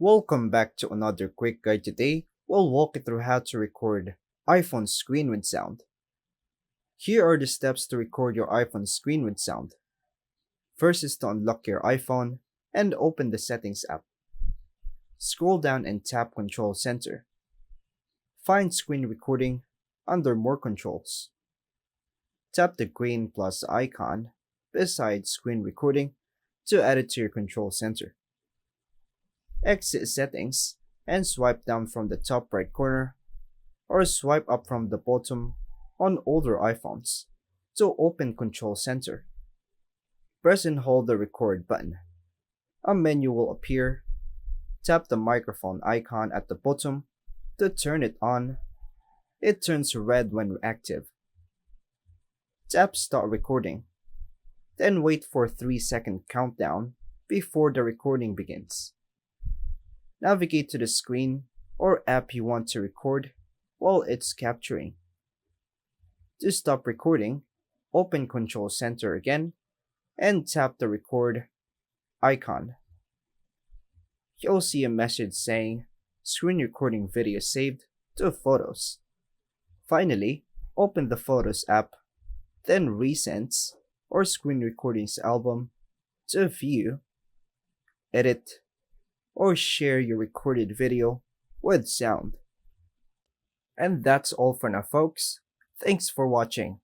Welcome back to another quick guide. Today, we'll walk you through how to record iPhone screen with sound. Here are the steps to record your iPhone screen with sound. First is to unlock your iPhone and open the Settings app. Scroll down and tap Control Center. Find Screen Recording under More Controls. Tap the green plus icon beside Screen Recording to add it to your control center. Exit Settings and swipe down from the top right corner or swipe up from the bottom on older iPhones to open Control Center. Press and hold the record button. A menu will appear. Tap the microphone icon at the bottom to turn it on. It turns red when active. Tap Start Recording. Then wait for 3-second countdown before the recording begins. Navigate to the screen or app you want to record while it's capturing. To stop recording, open Control Center again and tap the record icon. You'll see a message saying screen recording video saved to Photos. Finally, open the Photos app, then Recents or Screen Recordings album to view, edit, or share your recorded video with sound. And that's all for now, folks. Thanks for watching.